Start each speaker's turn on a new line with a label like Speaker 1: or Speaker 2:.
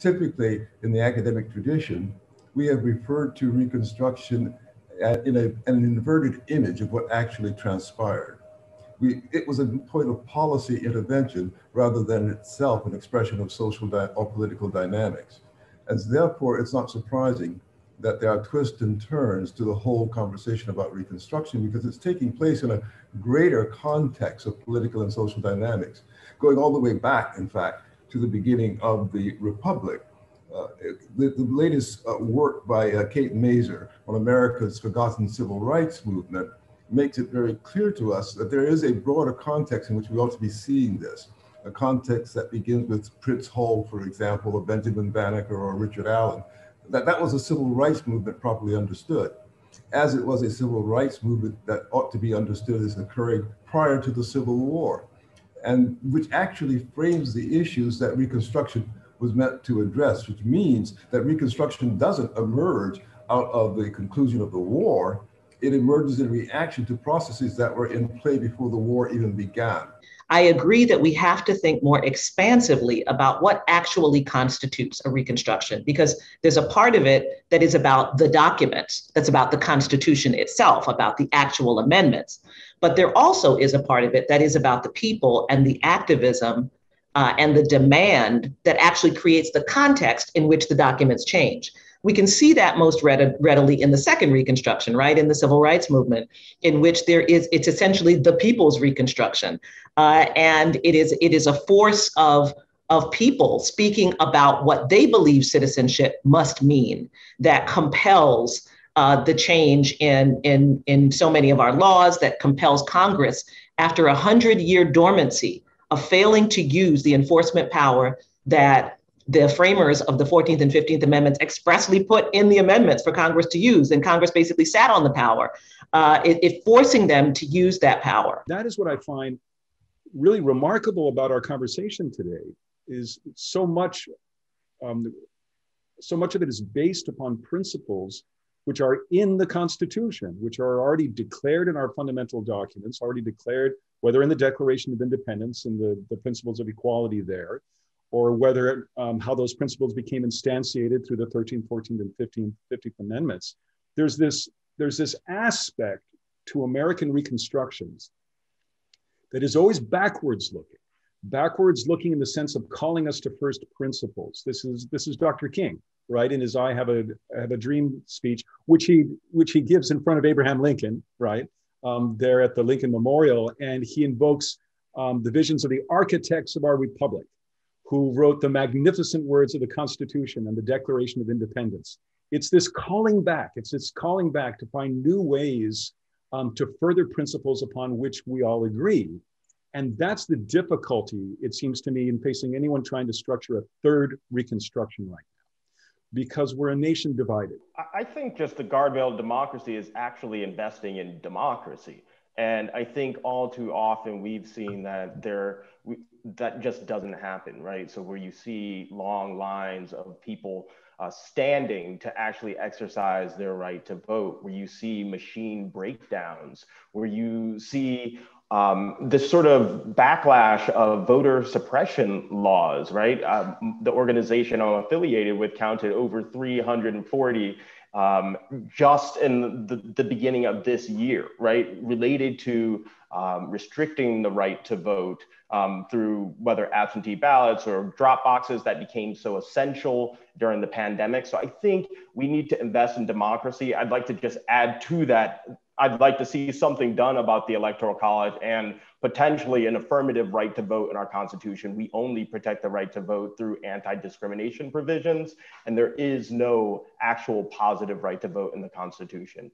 Speaker 1: typically in the academic tradition, we have referred to Reconstruction in an inverted image of what actually transpired. It was a point of policy intervention rather than itself an expression of social or political dynamics. And therefore, it's not surprising that there are twists and turns to the whole conversation about Reconstruction, because it's taking place in a greater context of political and social dynamics, going all the way back, in fact, to the beginning of the Republic. The latest work by Kate Mazur on America's Forgotten Civil Rights Movement makes it very clear to us that there is a broader context in which we ought to be seeing this, a context that begins with Prince Hall, for example, or Benjamin Banneker or Richard Allen. That was a civil rights movement properly understood, as it was a civil rights movement that ought to be understood as occurring prior to the Civil War, and which actually frames the issues that Reconstruction was meant to address, which means that Reconstruction doesn't emerge out of the conclusion of the war. It emerges in reaction to processes that were in play before the war even began.
Speaker 2: I agree that we have to think more expansively about what actually constitutes a Reconstruction, because there's a part of it that is about the documents, that's about the Constitution itself, about the actual amendments. But there also is a part of it that is about the people and the activism and the demand that actually creates the context in which the documents change. We can see that most readily in the second Reconstruction, right, in the Civil Rights Movement, in which it's essentially the people's Reconstruction. And it is a force of people speaking about what they believe citizenship must mean that compels the change in so many of our laws, that compels Congress, after 100-year dormancy of failing to use the enforcement power that the framers of the 14th and 15th Amendments expressly put in the amendments for Congress to use. And Congress basically sat on the power, it forcing them to use that power.
Speaker 3: That is what I find really remarkable about our conversation today, is so much of it is based upon principles which are in the Constitution, which are already declared in our fundamental documents, already declared, whether in the Declaration of Independence and the principles of equality there, or whether how those principles became instantiated through the 13th, 14th, and 15th Amendments. There's this aspect to American Reconstructions that is always backwards looking in the sense of calling us to first principles. This is Dr. King, right? In his I Have a Dream speech, which he gives in front of Abraham Lincoln, right? There at the Lincoln Memorial, and he invokes the visions of the architects of our republic, who wrote the magnificent words of the Constitution and the Declaration of Independence. It's this calling back. It's this calling back to find new ways to further principles upon which we all agree. And that's the difficulty, it seems to me, in facing anyone trying to structure a third Reconstruction right now, because we're a nation divided.
Speaker 4: I think just the guardrail of democracy is actually investing in democracy. And I think all too often we've seen that that just doesn't happen, right? So where you see long lines of people standing to actually exercise their right to vote, where you see machine breakdowns, where you see this sort of backlash of voter suppression laws, right? The organization I'm affiliated with counted over 340 just in the beginning of this year, right? Related to restricting the right to vote through whether absentee ballots or drop boxes that became so essential during the pandemic. So I think we need to invest in democracy. I'd like to just add to that, I'd like to see something done about the Electoral College and potentially an affirmative right to vote in our Constitution. We only protect the right to vote through anti-discrimination provisions, and there is no actual positive right to vote in the Constitution.